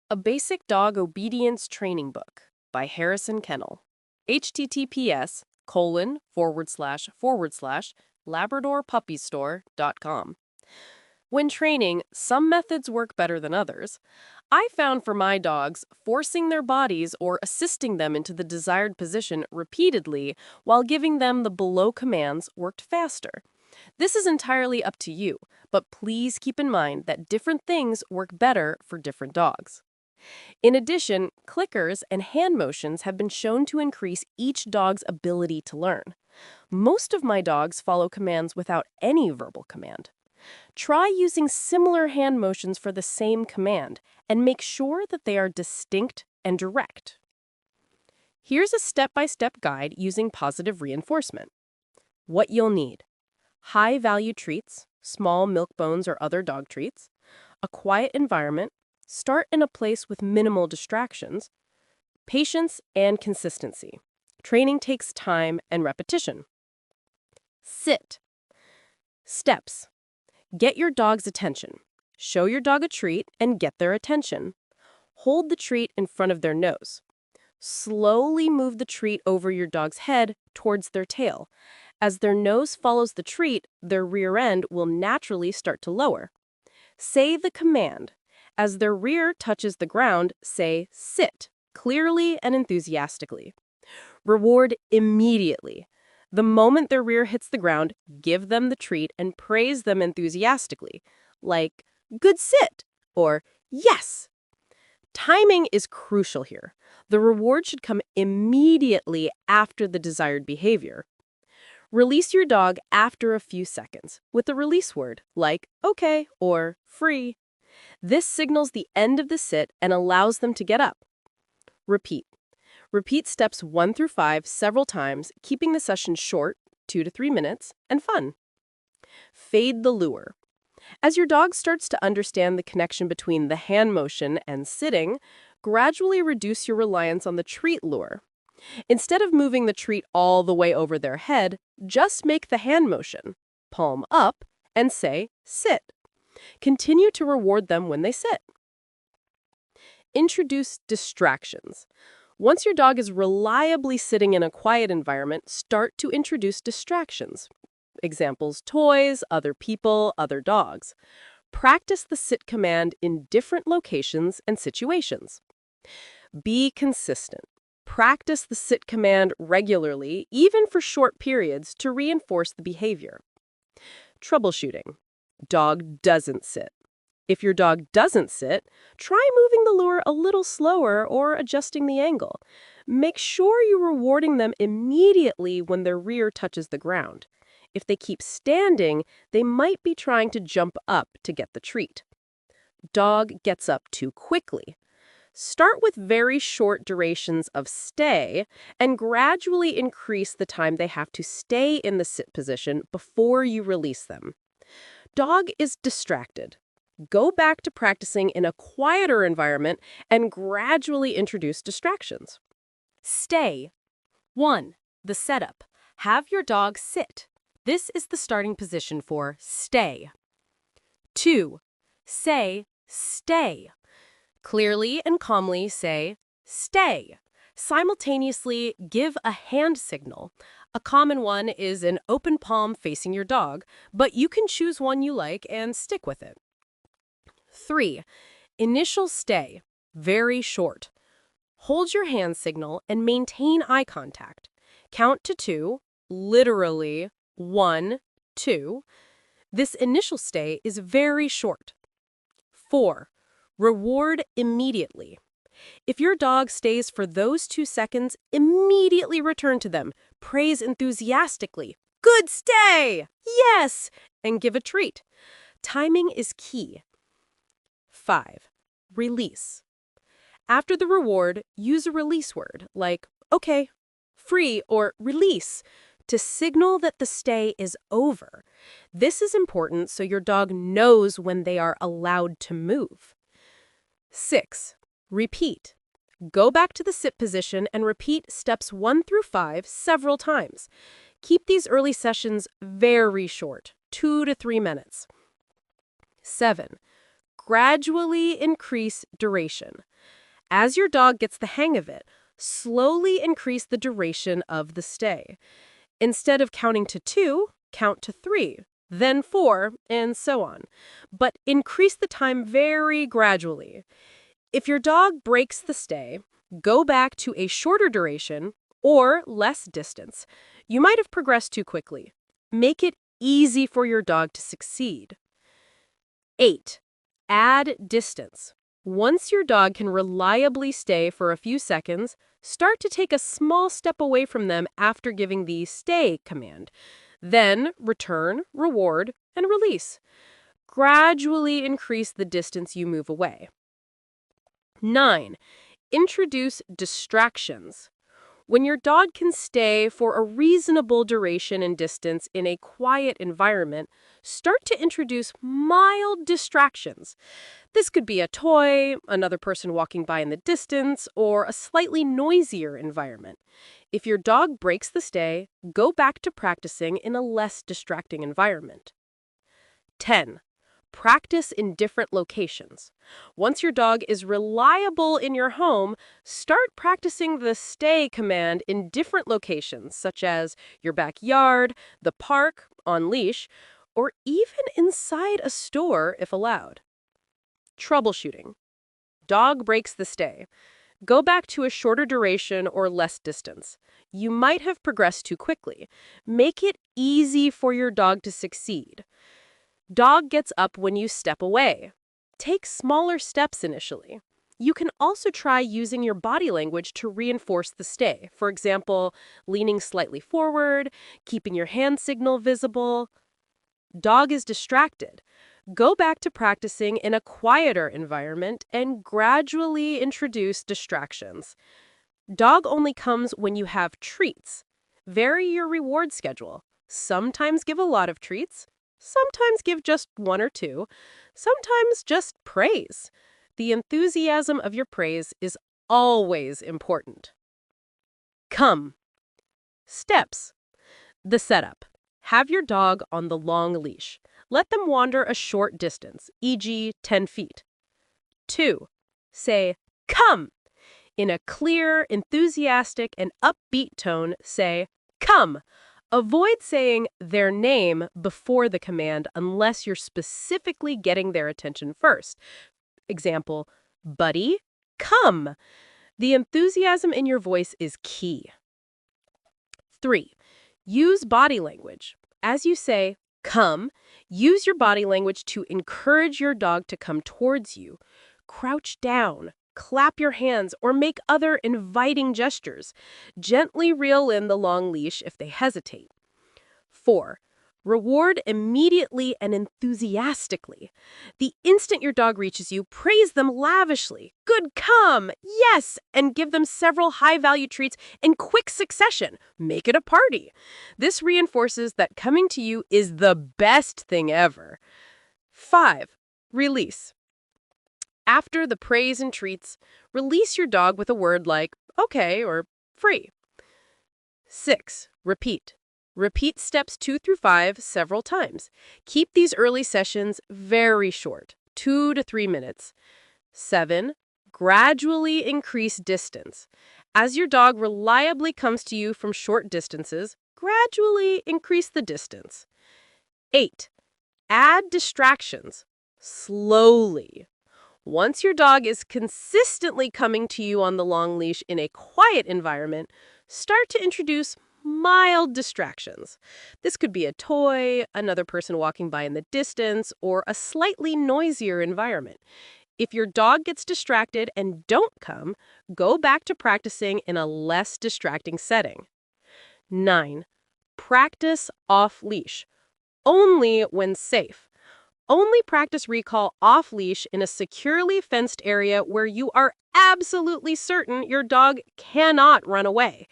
A Basic Dog Obedience Training Book by Harrison Kennel. https://labradorpuppiestore.com. When training, some methods work better than others. I found for my dogs, forcing their bodies or assisting them into the desired position repeatedly while giving them the below commands worked faster. This is entirely up to you, but please keep in mind that different things work better for different dogs. In addition, clickers and hand motions have been shown to increase each dog's ability to learn. Most of my dogs follow commands without any verbal command. Try using similar hand motions for the same command and make sure that they are distinct and direct. Here's a step-by-step guide using positive reinforcement. What you'll need: high-value treats, small milk bones or other dog treats, a quiet environment, start in a place with minimal distractions, patience and consistency. Training takes time and repetition. Sit. Steps. Get your dog's attention. Show your dog a treat and get their attention. Hold the treat in front of their nose. Slowly move the treat over your dog's head towards their tail. As their nose follows the treat, their rear end will naturally start to lower. Say the command. As their rear touches the ground, say sit, clearly and enthusiastically. Reward immediately. The moment their rear hits the ground, give them the treat and praise them enthusiastically, like, good sit, or yes. Timing is crucial here. The reward should come immediately after the desired behavior. Release your dog after a few seconds with a release word, like okay or free. This signals the end of the sit and allows them to get up. Repeat. Repeat steps 1 through 5 several times, keeping the session short, 2 to 3 minutes, and fun. Fade the lure. As your dog starts to understand the connection between the hand motion and sitting, gradually reduce your reliance on the treat lure. Instead of moving the treat all the way over their head, just make the hand motion, palm up, and say, sit. Continue to reward them when they sit. Introduce distractions. Once your dog is reliably sitting in a quiet environment, start to introduce distractions. Examples: toys, other people, other dogs. Practice the sit command in different locations and situations. Be consistent. Practice the sit command regularly, even for short periods, to reinforce the behavior. Troubleshooting. Dog doesn't sit. If your dog doesn't sit, try moving the lure a little slower or adjusting the angle. Make sure you're rewarding them immediately when their rear touches the ground. If they keep standing, they might be trying to jump up to get the treat. Dog gets up too quickly. Start with very short durations of stay and gradually increase the time they have to stay in the sit position before you release them. Dog is distracted. Go back to practicing in a quieter environment and gradually introduce distractions. Stay. 1. The setup. Have your dog sit. This is the starting position for stay. 2. Say stay. Clearly and calmly say stay. Simultaneously give a hand signal. A common one is an open palm facing your dog, but you can choose one you like and stick with it. 3. Initial stay. Very short. Hold your hand signal and maintain eye contact. Count to 2, literally 1, 2. This initial stay is very short. 4. Reward immediately. If your dog stays for those 2 seconds, immediately return to them. Praise enthusiastically. Good stay! Yes! And give a treat. Timing is key. 5. Release. After the reward, use a release word like okay, free, or release to signal that the stay is over. This is important so your dog knows when they are allowed to move. 6. Repeat. Go back to the sit position and repeat steps 1 through 5 several times. Keep these early sessions very short, 2 to 3 minutes. 7. Gradually increase duration. As your dog gets the hang of it, slowly increase the duration of the stay. Instead of counting to 2, count to 3, then 4, and so on. But increase the time very gradually. If your dog breaks the stay, go back to a shorter duration or less distance. You might have progressed too quickly. Make it easy for your dog to succeed. 8. Add distance. Once your dog can reliably stay for a few seconds, start to take a small step away from them after giving the stay command. Then return, reward, and release. Gradually increase the distance you move away. 9. Introduce distractions. When your dog can stay for a reasonable duration and distance in a quiet environment, start to introduce mild distractions. This could be a toy, another person walking by in the distance, or a slightly noisier environment. If your dog breaks the stay, go back to practicing in a less distracting environment. 10. Practice in different locations. Once your dog is reliable in your home, start practicing the stay command in different locations, such as your backyard, the park, on leash, or even inside a store if allowed. Troubleshooting. Dog breaks the stay. Go back to a shorter duration or less distance. You might have progressed too quickly. Make it easy for your dog to succeed. Dog gets up when you step away. Take smaller steps initially. You can also try using your body language to reinforce the stay. For example, leaning slightly forward, keeping your hand signal visible. Dog is distracted. Go back to practicing in a quieter environment and gradually introduce distractions. Dog only comes when you have treats. Vary your reward schedule. Sometimes give a lot of treats. Sometimes give just 1 or 2. Sometimes just praise. The enthusiasm of your praise is always important. Come. Steps. The setup. Have your dog on the long leash. Let them wander a short distance, e.g., 10 feet. 2. Say, come. In a clear, enthusiastic, and upbeat tone, say, come. Avoid saying their name before the command unless you're specifically getting their attention first. Example, buddy, come. The enthusiasm in your voice is key. 3. Use body language. As you say, come, use your body language to encourage your dog to come towards you. Crouch down, clap your hands, or make other inviting gestures. Gently reel in the long leash if they hesitate. 4. Reward immediately and enthusiastically. The instant your dog reaches you, praise them lavishly. Good come, yes, and give them several high-value treats in quick succession. Make it a party. This reinforces that coming to you is the best thing ever. 5. Release. After the praise and treats, release your dog with a word like okay or free. 6. Repeat. Repeat steps 2 through 5 several times. Keep these early sessions very short, 2 to 3 minutes. 7. Gradually increase distance. As your dog reliably comes to you from short distances, gradually increase the distance. 8. Add distractions. Slowly. Once your dog is consistently coming to you on the long leash in a quiet environment, start to introduce mild distractions. This could be a toy, another person walking by in the distance, or a slightly noisier environment. If your dog gets distracted and don't come, go back to practicing in a less distracting setting. 9. Practice off-leash. Only when safe. Only practice recall off-leash in a securely fenced area where you are absolutely certain your dog cannot run away.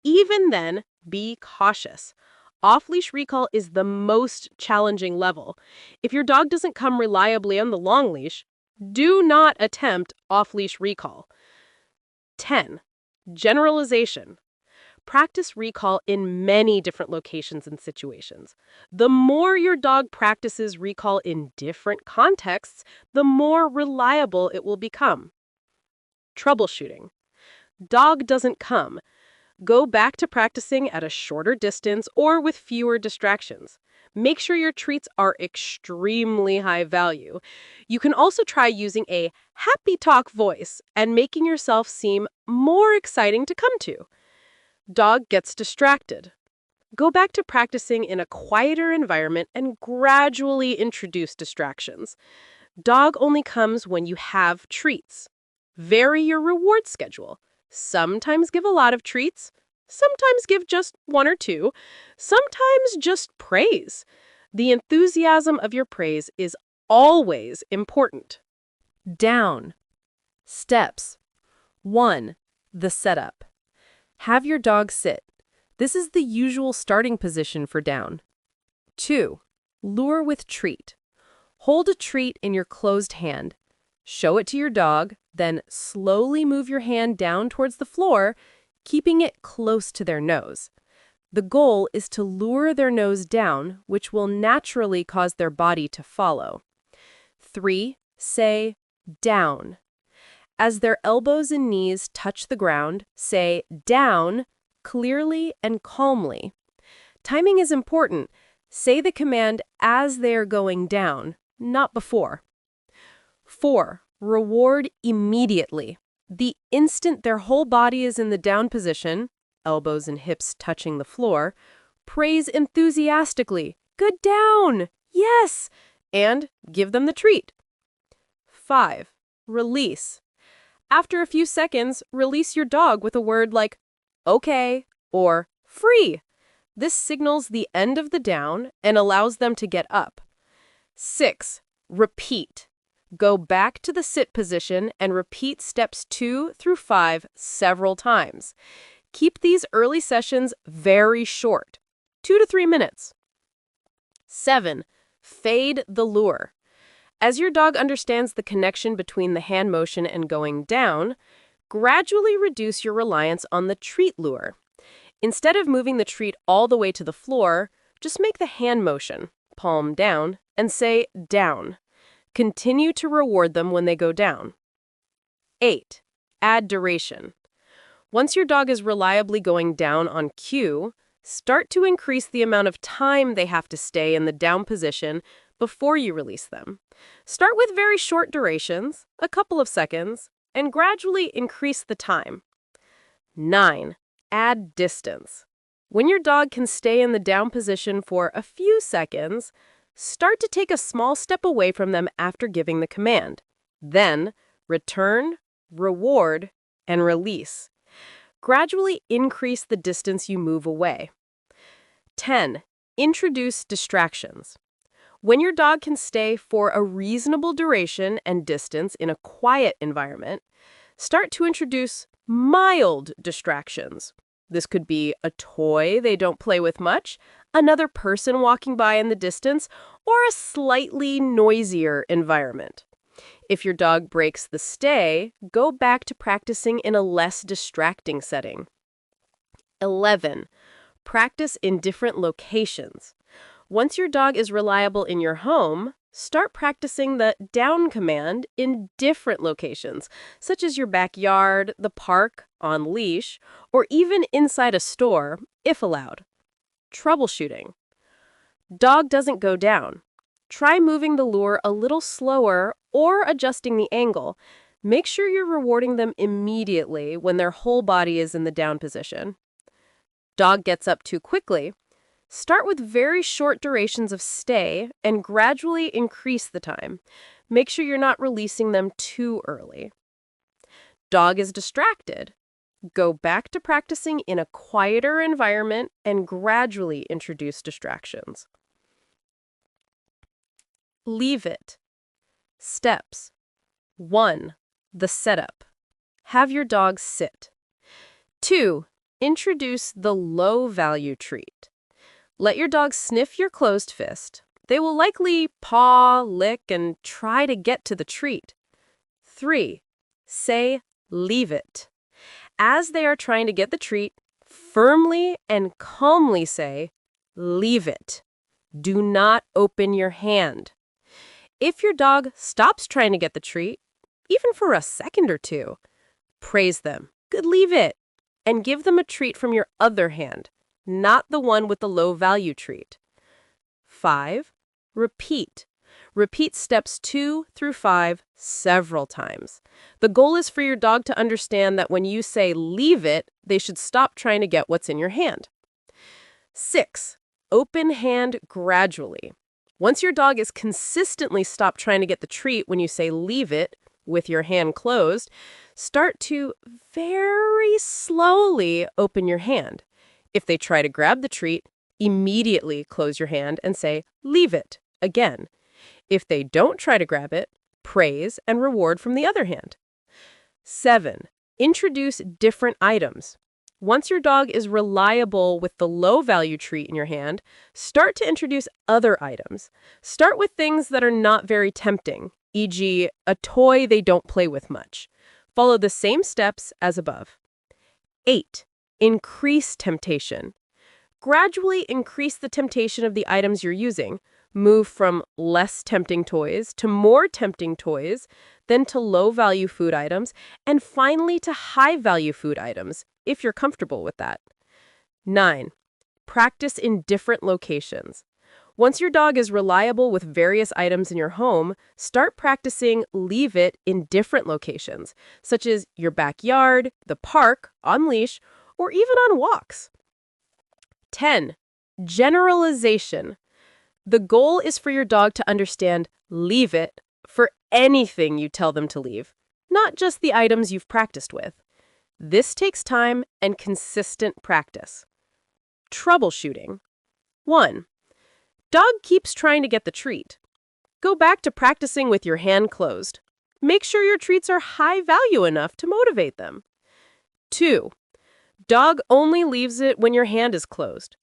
Even then, be cautious. Off-leash recall is the most challenging level. If your dog doesn't come reliably on the long leash, do not attempt off-leash recall. 10. Generalization. Practice recall in many different locations and situations. The more your dog practices recall in different contexts, the more reliable it will become. Troubleshooting. Dog doesn't come. Go back to practicing at a shorter distance or with fewer distractions. Make sure your treats are extremely high value. You can also try using a happy talk voice and making yourself seem more exciting to come to. Dog gets distracted. Go back to practicing in a quieter environment and gradually introduce distractions. Dog only comes when you have treats. Vary your reward schedule. Sometimes give a lot of treats. Sometimes give just one or two. Sometimes just praise. The enthusiasm of your praise is always important. Down. Steps. 1. The setup. Have your dog sit. This is the usual starting position for down. 2. Lure with treat. Hold a treat in your closed hand. Show it to your dog, then slowly move your hand down towards the floor, keeping it close to their nose. The goal is to lure their nose down, which will naturally cause their body to follow. 3. Say, down. As their elbows and knees touch the ground, say, down, clearly and calmly. Timing is important. Say the command as they are going down, not before. 4. Reward immediately. The instant their whole body is in the down position, elbows and hips touching the floor, praise enthusiastically, "Good down! Yes!" and give them the treat. 5. Release. After a few seconds, release your dog with a word like, "Okay," or "free." This signals the end of the down and allows them to get up. 6. Repeat. Go back to the sit position and repeat steps 2 through 5 several times. Keep these early sessions very short, 2 to 3 minutes. 7. Fade the lure. As your dog understands the connection between the hand motion and going down, gradually reduce your reliance on the treat lure. Instead of moving the treat all the way to the floor, just make the hand motion, palm down, and say down. Continue to reward them when they go down. 8. Add duration. Once your dog is reliably going down on cue, start to increase the amount of time they have to stay in the down position before you release them. Start with very short durations, a couple of seconds, and gradually increase the time. 9. Add distance. When your dog can stay in the down position for a few seconds, start to take a small step away from them after giving the command. Then, return, reward, and release. Gradually increase the distance you move away. 10. Introduce distractions. When your dog can stay for a reasonable duration and distance in a quiet environment, start to introduce mild distractions. This could be a toy they don't play with much, another person walking by in the distance, or a slightly noisier environment. If your dog breaks the stay, go back to practicing in a less distracting setting. 11. Practice in different locations. Once your dog is reliable in your home, start practicing the down command in different locations, such as your backyard, the park, on leash, or even inside a store, if allowed. Troubleshooting. Dog doesn't go down. Try moving the lure a little slower or adjusting the angle. Make sure you're rewarding them immediately when their whole body is in the down position. Dog gets up too quickly. Start with very short durations of stay and gradually increase the time. Make sure you're not releasing them too early. Dog is distracted. Go back to practicing in a quieter environment and gradually introduce distractions. Leave it. Steps. 1. The setup. Have your dog sit. 2. Introduce the low-value treat. Let your dog sniff your closed fist. They will likely paw, lick, and try to get to the treat. 3. Say, leave it. As they are trying to get the treat, firmly and calmly say, leave it. Do not open your hand. If your dog stops trying to get the treat, even for a second or two, Praise them. Good, leave it. And give them a treat from your other hand, not the one with the low-value treat. 5. Repeat. Repeat steps 2 through 5 several times. The goal is for your dog to understand that when you say leave it, they should stop trying to get what's in your hand. 6. Open hand gradually. Once your dog is consistently stopped trying to get the treat when you say leave it with your hand closed, start to very slowly open your hand. If they try to grab the treat, immediately close your hand and say leave it again. If they don't try to grab it, praise and reward from the other hand. 7. Introduce different items. Once your dog is reliable with the low-value treat in your hand, start to introduce other items. Start with things that are not very tempting, e.g., a toy they don't play with much. Follow the same steps as above. 8. Increase temptation. Gradually increase the temptation of the items you're using. Move from less tempting toys to more tempting toys, then to low-value food items, and finally to high-value food items, if you're comfortable with that. 9. Practice in different locations. Once your dog is reliable with various items in your home, start practicing leave it in different locations, such as your backyard, the park, on leash, or even on walks. 10. Generalization. The goal is for your dog to understand leave it for anything you tell them to leave, not just the items you've practiced with. This takes time and consistent practice. Troubleshooting. 1. Dog keeps trying to get the treat. Go back to practicing with your hand closed. Make sure your treats are high value enough to motivate them. 2. Dog only leaves it when your hand is closed.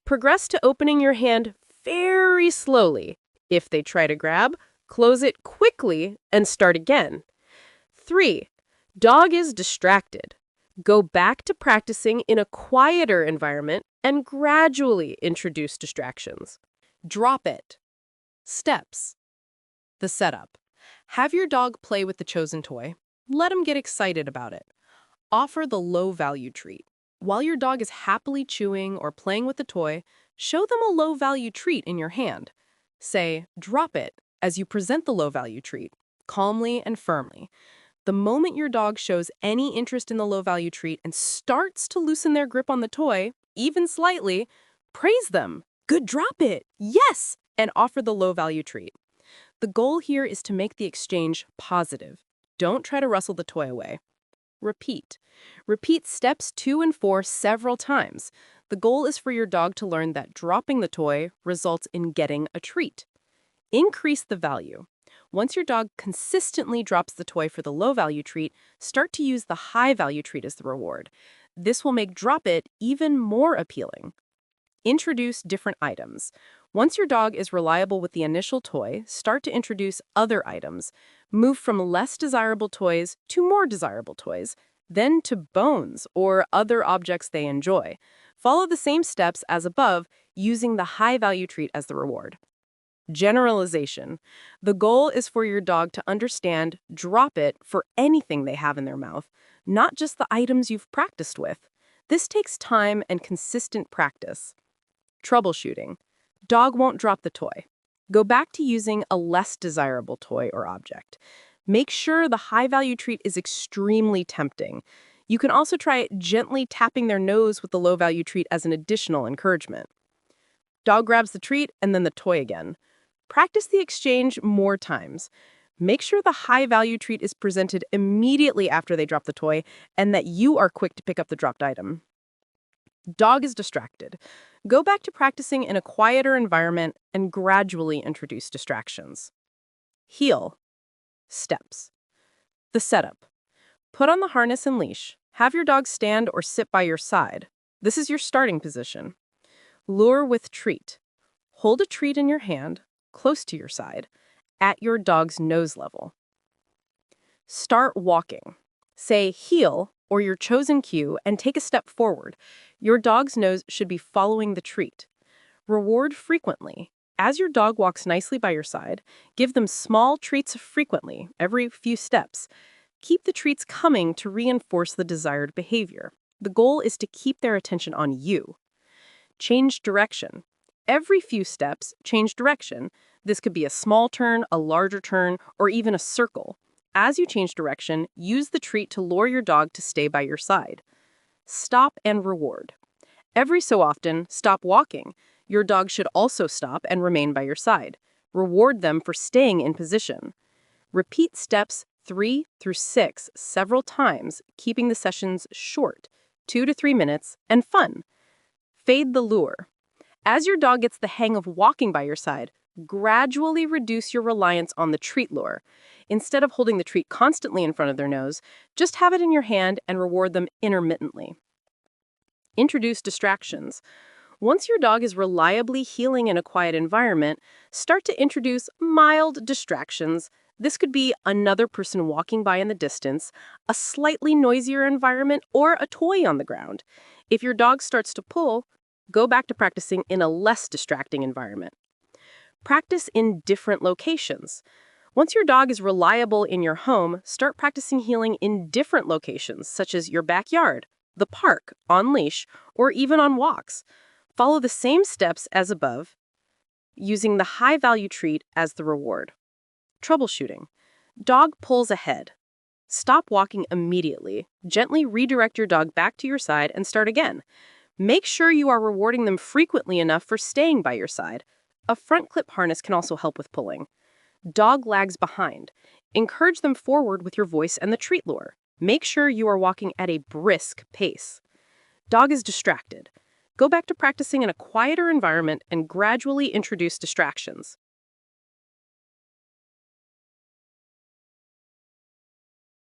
Progress to opening your hand very slowly. If they try to grab, close it quickly and start again. 3. Dog is distracted. Go back to practicing in a quieter environment and gradually introduce distractions. Drop it. Steps. The setup. Have your dog play with the chosen toy. Let him get excited about it. Offer the low-value treat. While your dog is happily chewing or playing with the toy, show them a low-value treat in your hand. Say, drop it, as you present the low-value treat, calmly and firmly. The moment your dog shows any interest in the low-value treat and starts to loosen their grip on the toy, even slightly, praise them. Good, drop it. Yes, and offer the low-value treat. The goal here is to make the exchange positive. Don't try to wrestle the toy away. Repeat. Repeat steps 2 and 4 several times. The goal is for your dog to learn that dropping the toy results in getting a treat. Increase the value. Once your dog consistently drops the toy for the low-value treat, start to use the high-value treat as the reward. This will make drop it even more appealing. Introduce different items. Once your dog is reliable with the initial toy, start to introduce other items. Move from less desirable toys to more desirable toys, then to bones or other objects they enjoy. Follow the same steps as above, using the high-value treat as the reward. Generalization. The goal is for your dog to understand drop it for anything they have in their mouth, not just the items you've practiced with. This takes time and consistent practice. Troubleshooting. Dog won't drop the toy. Go back to using a less desirable toy or object. Make sure the high-value treat is extremely tempting. You can also try gently tapping their nose with the low-value treat as an additional encouragement. Dog grabs the treat and then the toy again. Practice the exchange more times. Make sure the high-value treat is presented immediately after they drop the toy and that you are quick to pick up the dropped item. Dog is distracted. Go back to practicing in a quieter environment and gradually introduce distractions. Heel. Steps. The setup. Put on the harness and leash. Have your dog stand or sit by your side. This is your starting position. Lure with treat. Hold a treat in your hand, close to your side, at your dog's nose level. Start walking. Say heel or your chosen cue and take a step forward. Your dog's nose should be following the treat. Reward frequently. As your dog walks nicely by your side, give them small treats frequently, every few steps. Keep the treats coming to reinforce the desired behavior. The goal is to keep their attention on you. Change direction. Every few steps, change direction. This could be a small turn, a larger turn, or even a circle. As you change direction, use the treat to lure your dog to stay by your side. Stop and reward. Every so often, stop walking. Your dog should also stop and remain by your side. Reward them for staying in position. Repeat steps 3 through 6 several times, keeping the sessions short, 2 to 3 minutes, and fun. Fade the lure. As your dog gets the hang of walking by your side, gradually reduce your reliance on the treat lure. Instead of holding the treat constantly in front of their nose, just have it in your hand and reward them intermittently. Introduce distractions. Once your dog is reliably healing in a quiet environment, start to introduce mild distractions. This could be another person walking by in the distance, a slightly noisier environment, or a toy on the ground. If your dog starts to pull, go back to practicing in a less distracting environment. Practice in different locations. Once your dog is reliable in your home, start practicing healing in different locations, such as your backyard, the park, on leash, or even on walks. Follow the same steps as above, using the high-value treat as the reward. Troubleshooting. Dog pulls ahead. Stop walking immediately. Gently redirect your dog back to your side and start again. Make sure you are rewarding them frequently enough for staying by your side. A front clip harness can also help with pulling. Dog lags behind. Encourage them forward with your voice and the treat lure. Make sure you are walking at a brisk pace. Dog is distracted. Go back to practicing in a quieter environment and gradually introduce distractions.